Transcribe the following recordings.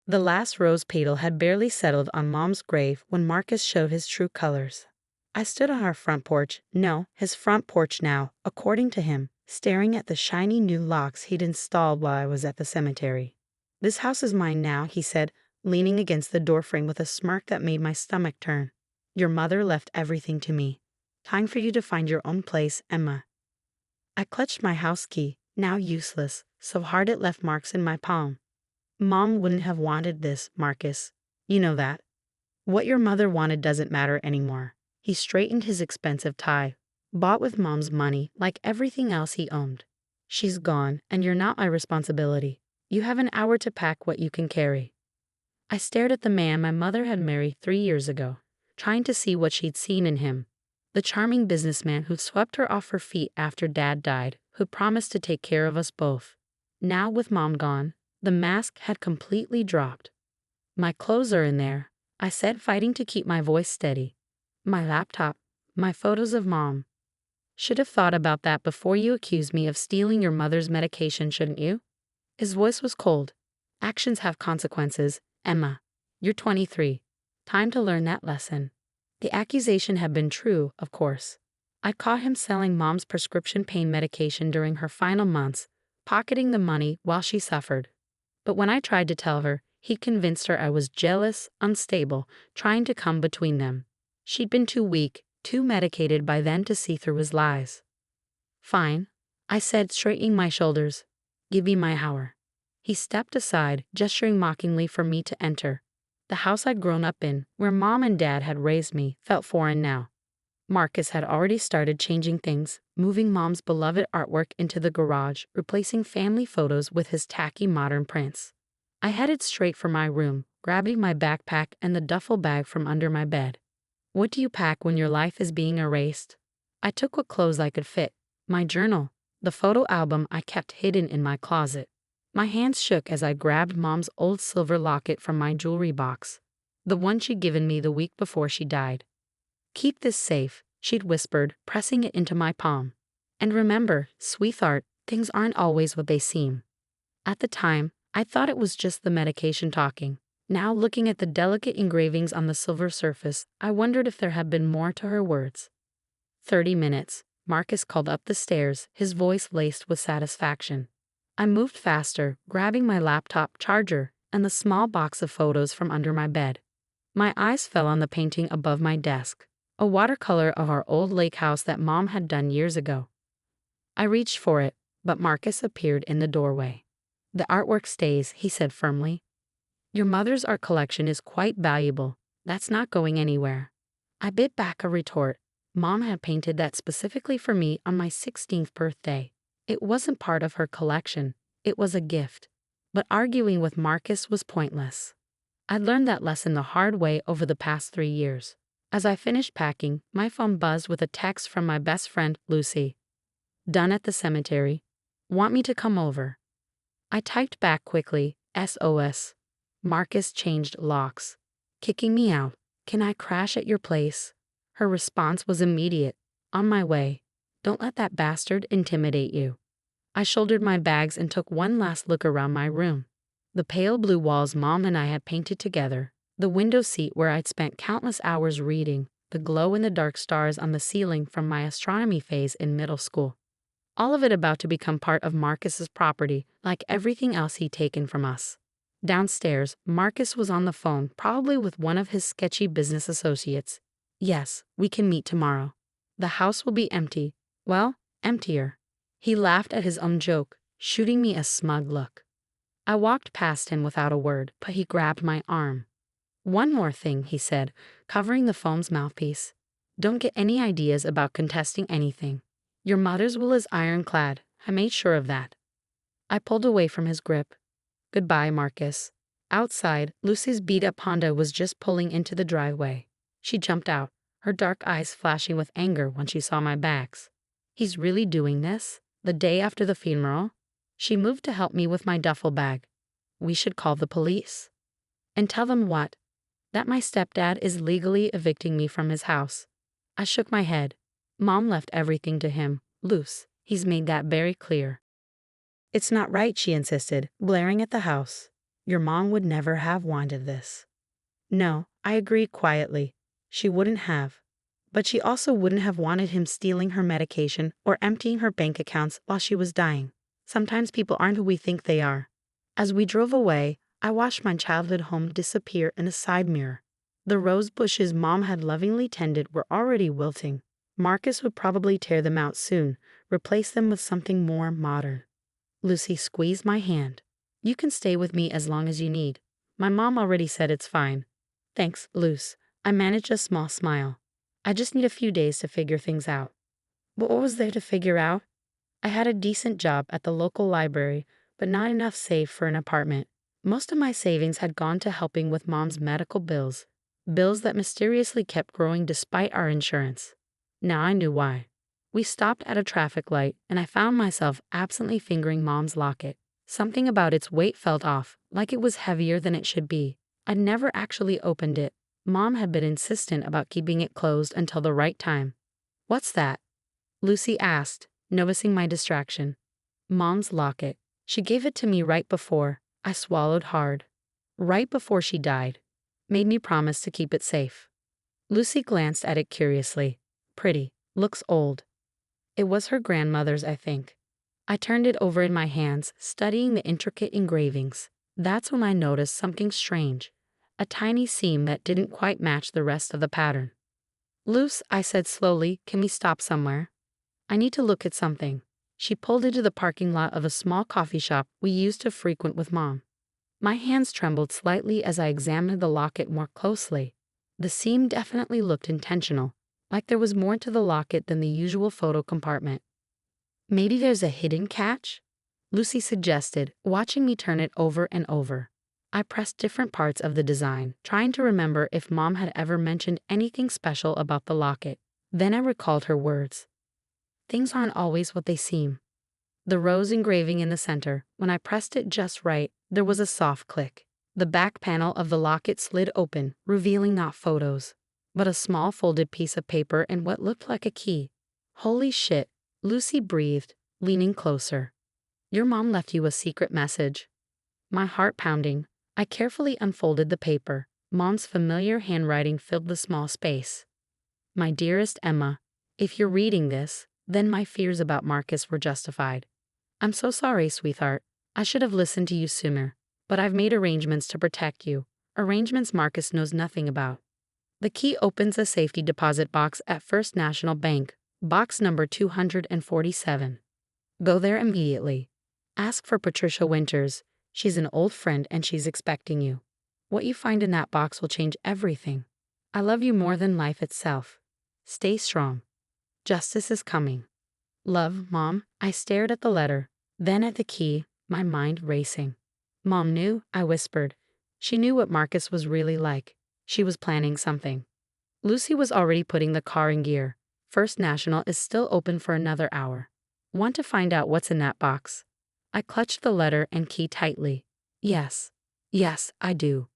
The last rose petal had barely settled on Mom's grave when Marcus showed his true colors. I stood on our front porch, no, his front porch now, according to him, staring at the shiny new locks he'd installed while I was at the cemetery. "This house is mine now," he said, leaning against the doorframe with a smirk that made my stomach turn. "Your mother left everything to me. Time for you to find your own place, Emma." I clutched my house key, now useless, so hard it left marks in my palm. "Mom wouldn't have wanted this, Marcus. You know that. What your mother wanted doesn't matter anymore." He straightened his expensive tie, bought with Mom's money like everything else he owned. "She's gone, and you're not my responsibility. You have an hour to pack what you can carry." I stared at the man my mother had married 3 years ago, trying to see what she'd seen in him. The charming businessman who'd swept her off her feet after Dad died, who promised to take care of us both. Now, with Mom gone, the mask had completely dropped. "My clothes are in there," I said, fighting to keep my voice steady. "My laptop, my photos of Mom." "Should have thought about that before you accused me of stealing your mother's medication, shouldn't you?" His voice was cold. "Actions have consequences, Emma. You're 23. Time to learn that lesson." The accusation had been true, of course. I caught him selling Mom's prescription pain medication during her final months, pocketing the money while she suffered. But when I tried to tell her, he convinced her I was jealous, unstable, trying to come between them. She'd been too weak, too medicated by then to see through his lies. "Fine," I said, straightening my shoulders. "Give me my hour." He stepped aside, gesturing mockingly for me to enter. The house I'd grown up in, where Mom and Dad had raised me, felt foreign now. Marcus had already started changing things, moving Mom's beloved artwork into the garage, replacing family photos with his tacky modern prints. I headed straight for my room, grabbing my backpack and the duffel bag from under my bed. What do you pack when your life is being erased? I took what clothes I could fit, my journal, the photo album I kept hidden in my closet. My hands shook as I grabbed Mom's old silver locket from my jewelry box, the one she'd given me the week before she died. "Keep this safe," she'd whispered, pressing it into my palm. "And remember, sweetheart, things aren't always what they seem." At the time, I thought it was just the medication talking. Now, looking at the delicate engravings on the silver surface, I wondered if there had been more to her words. 30 minutes, Marcus called up the stairs, his voice laced with satisfaction. I moved faster, grabbing my laptop, charger, and the small box of photos from under my bed. My eyes fell on the painting above my desk, a watercolor of our old lake house that Mom had done years ago. I reached for it, but Marcus appeared in the doorway. "The artwork stays," he said firmly. "Your mother's art collection is quite valuable. That's not going anywhere." I bit back a retort. Mom had painted that specifically for me on my 16th birthday. It wasn't part of her collection. It was a gift. But arguing with Marcus was pointless. I'd learned that lesson the hard way over the past 3 years. As I finished packing, my phone buzzed with a text from my best friend, Lucy. "Done at the cemetery. Want me to come over?" I typed back quickly, SOS. Marcus changed locks. "Kicking me out. Can I crash at your place?" Her response was immediate. "On my way. Don't let that bastard intimidate you." I shouldered my bags and took one last look around my room. The pale blue walls Mom and I had painted together, the window seat where I'd spent countless hours reading, the glow-in-the-dark stars on the ceiling from my astronomy phase in middle school. All of it about to become part of Marcus's property, like everything else he'd taken from us. Downstairs, Marcus was on the phone, probably with one of his sketchy business associates. "Yes, we can meet tomorrow. The house will be empty. Well, emptier." He laughed at his own joke, shooting me a smug look. I walked past him without a word, but he grabbed my arm. "One more thing," he said, covering the phone's mouthpiece. "Don't get any ideas about contesting anything. Your mother's will is ironclad. I made sure of that." I pulled away from his grip. "Goodbye, Marcus." Outside, Lucy's beat-up Honda was just pulling into the driveway. She jumped out, her dark eyes flashing with anger when she saw my bags. "He's really doing this? The day after the funeral?" She moved to help me with my duffel bag. "We should call the police." "And tell them what?" "That my stepdad is legally evicting me from his house." I shook my head. "Mom left everything to him, Luce. He's made that very clear." "It's not right," she insisted, glaring at the house. Your mom would never have wanted this. No, I agreed quietly. She wouldn't have. But she also wouldn't have wanted him stealing her medication or emptying her bank accounts while she was dying. Sometimes people aren't who we think they are. As we drove away, I watched my childhood home disappear in a side mirror. The rose bushes Mom had lovingly tended were already wilting. Marcus would probably tear them out soon, replace them with something more modern. Lucy squeezed my hand. You can stay with me as long as you need. My mom already said it's fine. Thanks, Luce. I managed a small smile. I just need a few days to figure things out. What was there to figure out? I had a decent job at the local library, but not enough saved for an apartment. Most of my savings had gone to helping with Mom's medical bills. Bills that mysteriously kept growing despite our insurance. Now I knew why. We stopped at a traffic light, and I found myself absently fingering Mom's locket. Something about its weight felt off, like it was heavier than it should be. I'd never actually opened it. Mom had been insistent about keeping it closed until the right time. What's that? Lucy asked, noticing my distraction. Mom's locket. She gave it to me right before. I swallowed hard. Right before she died. Made me promise to keep it safe. Lucy glanced at it curiously. Pretty. Looks old. It was her grandmother's, I think. I turned it over in my hands, studying the intricate engravings. That's when I noticed something strange. A tiny seam that didn't quite match the rest of the pattern. Luce, I said slowly, can we stop somewhere? I need to look at something. She pulled into the parking lot of a small coffee shop we used to frequent with Mom. My hands trembled slightly as I examined the locket more closely. The seam definitely looked intentional, like there was more to the locket than the usual photo compartment. Maybe there's a hidden catch? Lucy suggested, watching me turn it over and over. I pressed different parts of the design, trying to remember if Mom had ever mentioned anything special about the locket. Then I recalled her words. Things aren't always what they seem. The rose engraving in the center, when I pressed it just right, there was a soft click. The back panel of the locket slid open, revealing not photos, but a small folded piece of paper and what looked like a key. Holy shit, Lucy breathed, leaning closer. Your mom left you a secret message. My heart pounding, I carefully unfolded the paper. Mom's familiar handwriting filled the small space. My dearest Emma, if you're reading this, then my fears about Marcus were justified. I'm so sorry, sweetheart. I should have listened to you sooner, but I've made arrangements to protect you, arrangements Marcus knows nothing about. The key opens a safety deposit box at First National Bank, box number 247. Go there immediately. Ask for Patricia Winters. She's an old friend and she's expecting you. What you find in that box will change everything. I love you more than life itself. Stay strong. Justice is coming. Love, Mom. I stared at the letter, then at the key, my mind racing. Mom knew, I whispered. She knew what Marcus was really like. She was planning something. Lucy was already putting the car in gear. First National is still open for another hour. Want to find out what's in that box? I clutched the letter and key tightly. Yes, I do.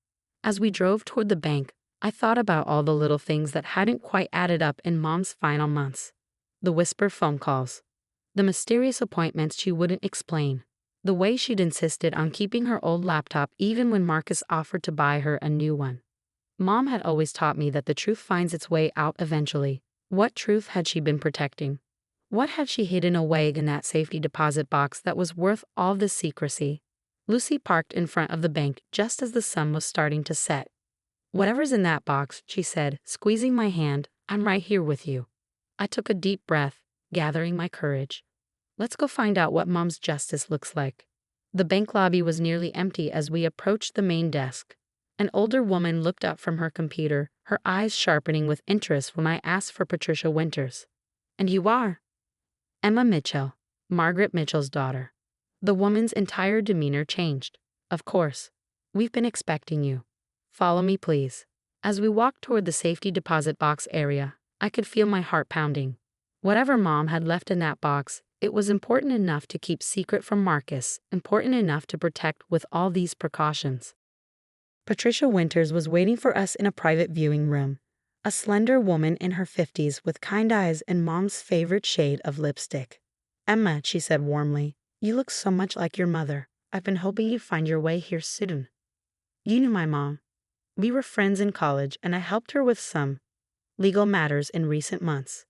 As we drove toward the bank, I thought about all the little things that hadn't quite added up in Mom's final months. The whispered phone calls. The mysterious appointments she wouldn't explain. The way she'd insisted on keeping her old laptop even when Marcus offered to buy her a new one. Mom had always taught me that the truth finds its way out eventually. What truth had she been protecting? What had she hidden away in that safety deposit box that was worth all this secrecy? Lucy parked in front of the bank just as the sun was starting to set. Whatever's in that box, she said, squeezing my hand, I'm right here with you. I took a deep breath, gathering my courage. Let's go find out what Mom's justice looks like. The bank lobby was nearly empty as we approached the main desk. An older woman looked up from her computer, her eyes sharpening with interest when I asked for Patricia Winters. And you are? Emma Mitchell, Margaret Mitchell's daughter. The woman's entire demeanor changed. Of course. We've been expecting you. Follow me, please. As we walked toward the safety deposit box area, I could feel my heart pounding. Whatever Mom had left in that box, it was important enough to keep secret from Marcus, important enough to protect with all these precautions. Patricia Winters was waiting for us in a private viewing room. A slender woman in her 50s with kind eyes and Mom's favorite shade of lipstick. Emma, she said warmly, you look so much like your mother. I've been hoping you'd find your way here soon. You knew my mom. We were friends in college, and I helped her with some legal matters in recent months.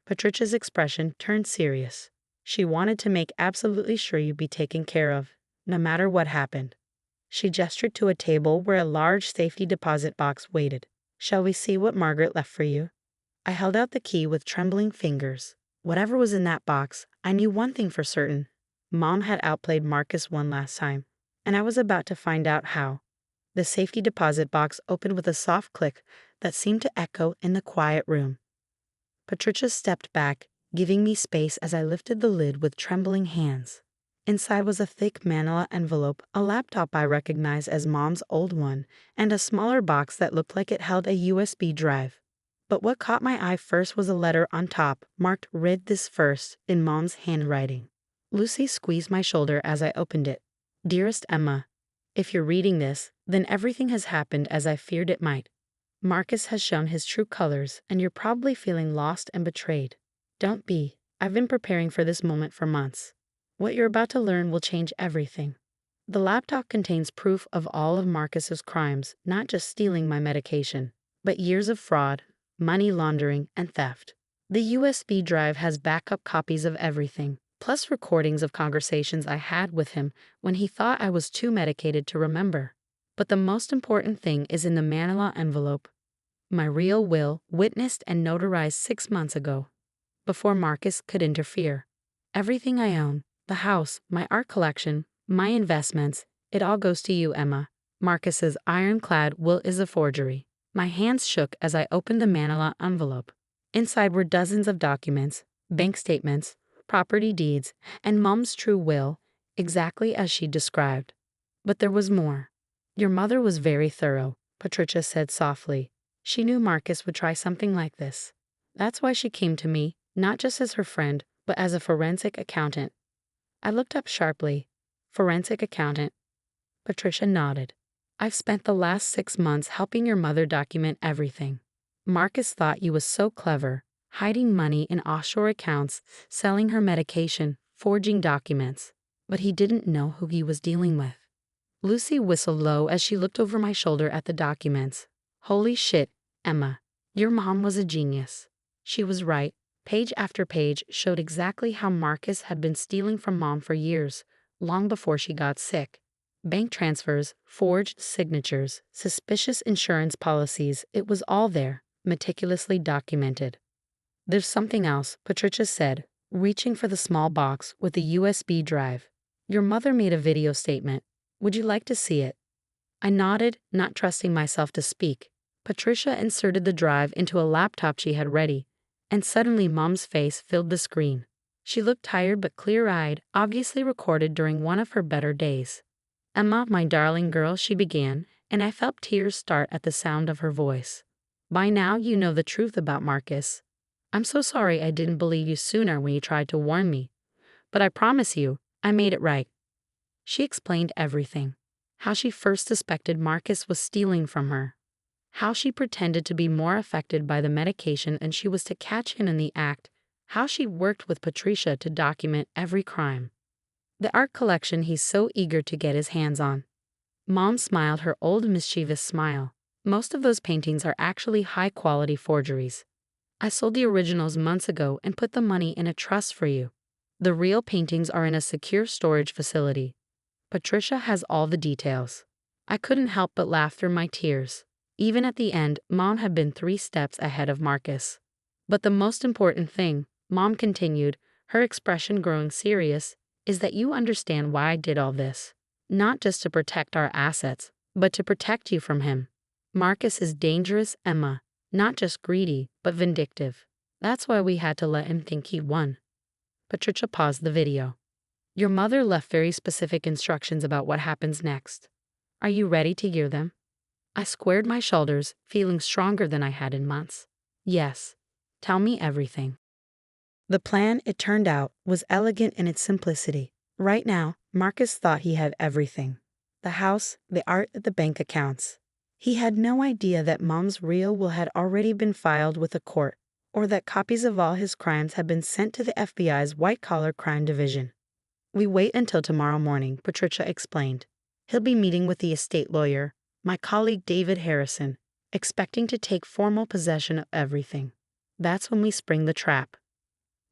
Patricia's expression turned serious. She wanted to make absolutely sure you'd be taken care of, no matter what happened. She gestured to a table where a large safety deposit box waited. Shall we see what Margaret left for you? I held out the key with trembling fingers. Whatever was in that box, I knew one thing for certain. Mom had outplayed Marcus one last time, and I was about to find out how. The safety deposit box opened with a soft click that seemed to echo in the quiet room. Patricia stepped back, giving me space as I lifted the lid with trembling hands. Inside was a thick manila envelope, a laptop I recognized as Mom's old one, and a smaller box that looked like it held a USB drive. But what caught my eye first was a letter on top, marked "Read this first" in Mom's handwriting. Lucy squeezed my shoulder as I opened it. Dearest Emma, if you're reading this, then everything has happened as I feared it might. Marcus has shown his true colors, and you're probably feeling lost and betrayed. Don't be. I've been preparing for this moment for months. What you're about to learn will change everything. The laptop contains proof of all of Marcus's crimes, not just stealing my medication, but years of fraud, money laundering, and theft. The USB drive has backup copies of everything, plus recordings of conversations I had with him when he thought I was too medicated to remember. But the most important thing is in the manila envelope. My real will, witnessed and notarized 6 months ago, before Marcus could interfere. Everything I own, the house, my art collection, my investments, it all goes to you, Emma. Marcus's ironclad will is a forgery. My hands shook as I opened the manila envelope. Inside were dozens of documents, bank statements, property deeds, and Mom's true will, exactly as she described. But there was more. Your mother was very thorough, Patricia said softly. She knew Marcus would try something like this. That's why she came to me, not just as her friend, but as a forensic accountant. I looked up sharply. Forensic accountant. Patricia nodded. I've spent the last 6 months helping your mother document everything. Marcus thought you was so clever, hiding money in offshore accounts, selling her medication, forging documents. But he didn't know who he was dealing with. Lucy whistled low as she looked over my shoulder at the documents. Holy shit, Emma. Your mom was a genius. She was right. Page after page showed exactly how Marcus had been stealing from Mom for years, long before she got sick. Bank transfers, forged signatures, suspicious insurance policies, it was all there, meticulously documented. There's something else, Patricia said, reaching for the small box with the USB drive. Your mother made a video statement. Would you like to see it? I nodded, not trusting myself to speak. Patricia inserted the drive into a laptop she had ready, and suddenly Mom's face filled the screen. She looked tired but clear-eyed, obviously recorded during one of her better days. Emma, my darling girl, she began, and I felt tears start at the sound of her voice. By now you know the truth about Marcus. I'm so sorry I didn't believe you sooner when you tried to warn me. But I promise you, I made it right. She explained everything. How she first suspected Marcus was stealing from her. How she pretended to be more affected by the medication and she was to catch him in the act. How she worked with Patricia to document every crime. The art collection he's so eager to get his hands on. Mom smiled her old mischievous smile. Most of those paintings are actually high-quality forgeries. I sold the originals months ago and put the money in a trust for you. The real paintings are in a secure storage facility. Patricia has all the details. I couldn't help but laugh through my tears. Even at the end, Mom had been 3 steps ahead of Marcus. But the most important thing, Mom continued, her expression growing serious, is that you understand why I did all this. Not just to protect our assets, but to protect you from him. Marcus is dangerous, Emma. Not just greedy, but vindictive. That's why we had to let him think he won. Patricia paused the video. Your mother left very specific instructions about what happens next. Are you ready to hear them? I squared my shoulders, feeling stronger than I had in months. Yes. Tell me everything. The plan, it turned out, was elegant in its simplicity. Right now, Marcus thought he had everything. The house, the art, the bank accounts. He had no idea that Mom's real will had already been filed with a court, or that copies of all his crimes had been sent to the FBI's white-collar crime division. We wait until tomorrow morning, Patricia explained. He'll be meeting with the estate lawyer, my colleague David Harrison, expecting to take formal possession of everything. That's when we spring the trap."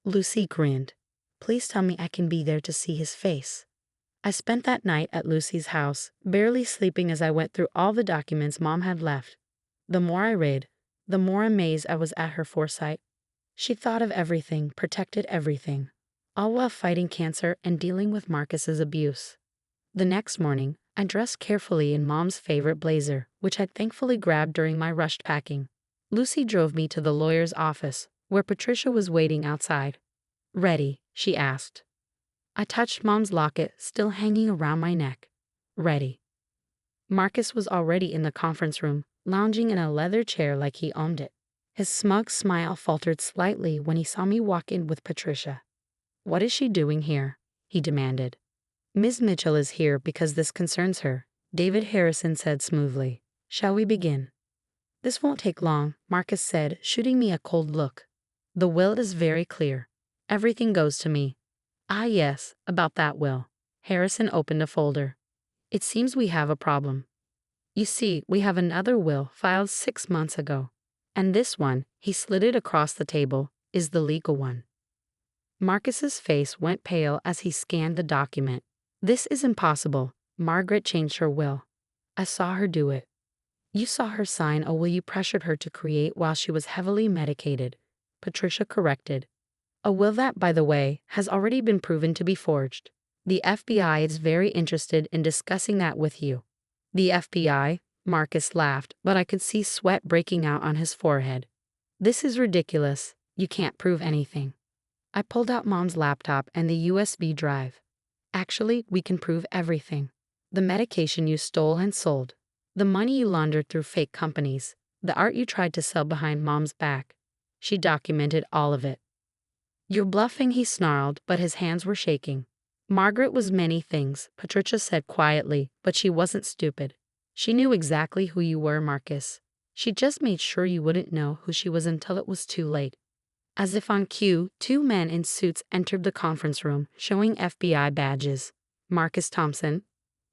Lucy grinned. "Please tell me I can be there to see his face." I spent that night at Lucy's house, barely sleeping as I went through all the documents Mom had left. The more I read, the more amazed I was at her foresight. She thought of everything, protected everything, all while fighting cancer and dealing with Marcus's abuse. The next morning, I dressed carefully in Mom's favorite blazer, which I'd thankfully grabbed during my rushed packing. Lucy drove me to the lawyer's office, where Patricia was waiting outside. "Ready?" she asked. I touched Mom's locket, still hanging around my neck. "Ready." Marcus was already in the conference room, lounging in a leather chair like he owned it. His smug smile faltered slightly when he saw me walk in with Patricia. "What is she doing here?" he demanded. "Ms. Mitchell is here because this concerns her," David Harrison said smoothly. "Shall we begin?" "This won't take long," Marcus said, shooting me a cold look. "The will is very clear. Everything goes to me." "Ah yes, about that will." Harrison opened a folder. "It seems we have a problem. You see, we have another will filed 6 months ago. And this one," he slid it across the table, "is the legal one." Marcus's face went pale as he scanned the document. "This is impossible. Margaret changed her will. I saw her do it." "You saw her sign a will you pressured her to create while she was heavily medicated," Patricia corrected. "A will that, by the way, has already been proven to be forged. The FBI is very interested in discussing that with you." "The FBI?" Marcus laughed, but I could see sweat breaking out on his forehead. "This is ridiculous. You can't prove anything." I pulled out Mom's laptop and the USB drive. "Actually, we can prove everything. The medication you stole and sold. The money you laundered through fake companies. The art you tried to sell behind Mom's back." She documented all of it. "You're bluffing," he snarled, but his hands were shaking. "Margaret was many things," Patricia said quietly, "but she wasn't stupid. She knew exactly who you were, Marcus. She just made sure you wouldn't know who she was until it was too late." As if on cue, 2 men in suits entered the conference room, showing FBI badges. "Marcus Thompson,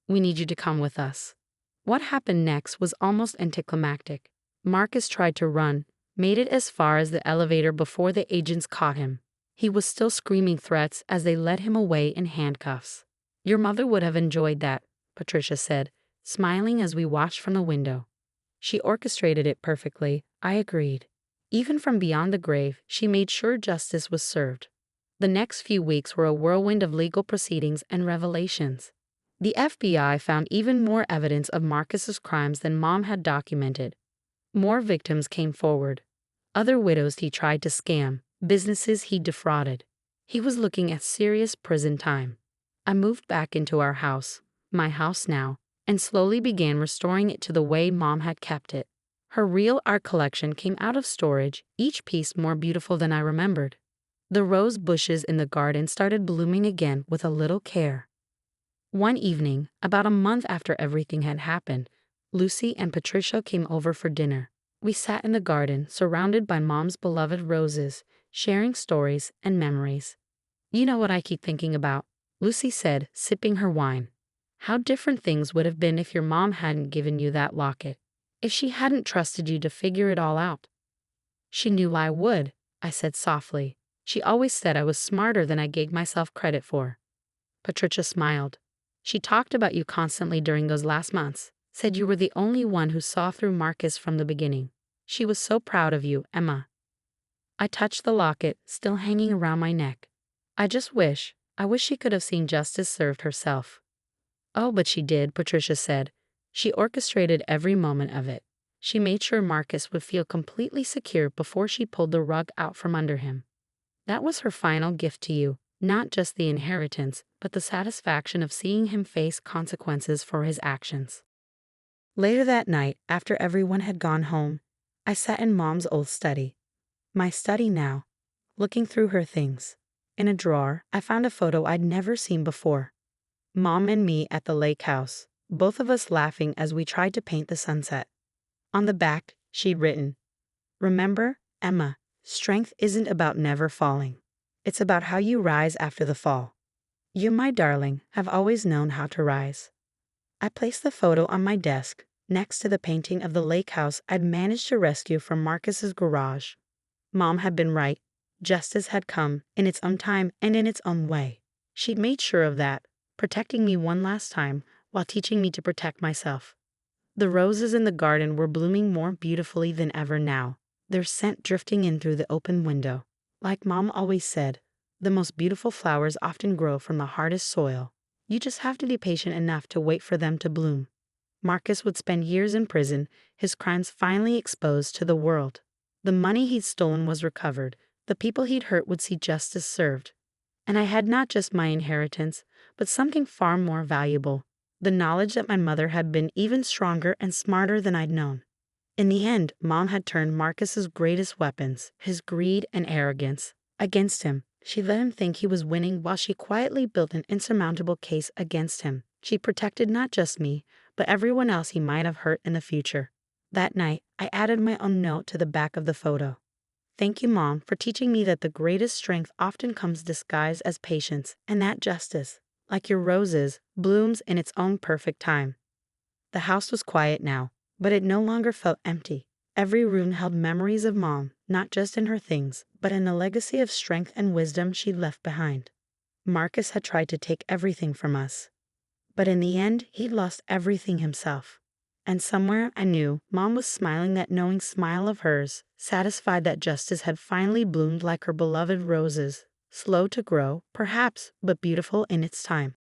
we need you to come with us." What happened next was almost anticlimactic. Marcus tried to run, made it as far as the elevator before the agents caught him. He was still screaming threats as they led him away in handcuffs. "Your mother would have enjoyed that," Patricia said, smiling as we watched from the window. "She orchestrated it perfectly," I agreed. Even from beyond the grave, she made sure justice was served. The next few weeks were a whirlwind of legal proceedings and revelations. The FBI found even more evidence of Marcus's crimes than Mom had documented. More victims came forward. Other widows he tried to scam, businesses he defrauded. He was looking at serious prison time. I moved back into our house, my house now, and slowly began restoring it to the way Mom had kept it. Her real art collection came out of storage, each piece more beautiful than I remembered. The rose bushes in the garden started blooming again with a little care. One evening, about a month after everything had happened, Lucy and Patricia came over for dinner. We sat in the garden, surrounded by Mom's beloved roses, sharing stories and memories. "You know what I keep thinking about," Lucy said, sipping her wine. "How different things would have been if your mom hadn't given you that locket. If she hadn't trusted you to figure it all out." "She knew I would," I said softly. "She always said I was smarter than I gave myself credit for." Patricia smiled. "She talked about you constantly during those last months, said you were the only one who saw through Marcus from the beginning. She was so proud of you, Emma." I touched the locket, still hanging around my neck. I wish she could have seen justice served herself." "Oh, but she did," Patricia said. "She orchestrated every moment of it. She made sure Marcus would feel completely secure before she pulled the rug out from under him. That was her final gift to you, not just the inheritance, but the satisfaction of seeing him face consequences for his actions." Later that night, after everyone had gone home, I sat in Mom's old study. My study now, looking through her things. In a drawer, I found a photo I'd never seen before. Mom and me at the lake house, both of us laughing as we tried to paint the sunset. On the back, she'd written, "Remember, Emma, strength isn't about never falling. It's about how you rise after the fall. You, my darling, have always known how to rise." I placed the photo on my desk, next to the painting of the lake house I'd managed to rescue from Marcus's garage. Mom had been right. Justice had come, in its own time and in its own way. She'd made sure of that, protecting me one last time, while teaching me to protect myself. The roses in the garden were blooming more beautifully than ever now, their scent drifting in through the open window. Like Mom always said, the most beautiful flowers often grow from the hardest soil. You just have to be patient enough to wait for them to bloom. Marcus would spend years in prison, his crimes finally exposed to the world. The money he'd stolen was recovered, the people he'd hurt would see justice served. And I had not just my inheritance, but something far more valuable, the knowledge that my mother had been even stronger and smarter than I'd known. In the end, Mom had turned Marcus's greatest weapons, his greed and arrogance, against him. She let him think he was winning while she quietly built an insurmountable case against him. She protected not just me, but everyone else he might have hurt in the future. That night, I added my own note to the back of the photo. Thank you, Mom, for teaching me that the greatest strength often comes disguised as patience, and that justice, like your roses, blooms in its own perfect time. The house was quiet now, but it no longer felt empty. Every room held memories of Mom, not just in her things, but in the legacy of strength and wisdom she'd left behind. Marcus had tried to take everything from us, but in the end, he'd lost everything himself. And somewhere I knew Mom was smiling that knowing smile of hers, satisfied that justice had finally bloomed like her beloved roses, slow to grow, perhaps, but beautiful in its time.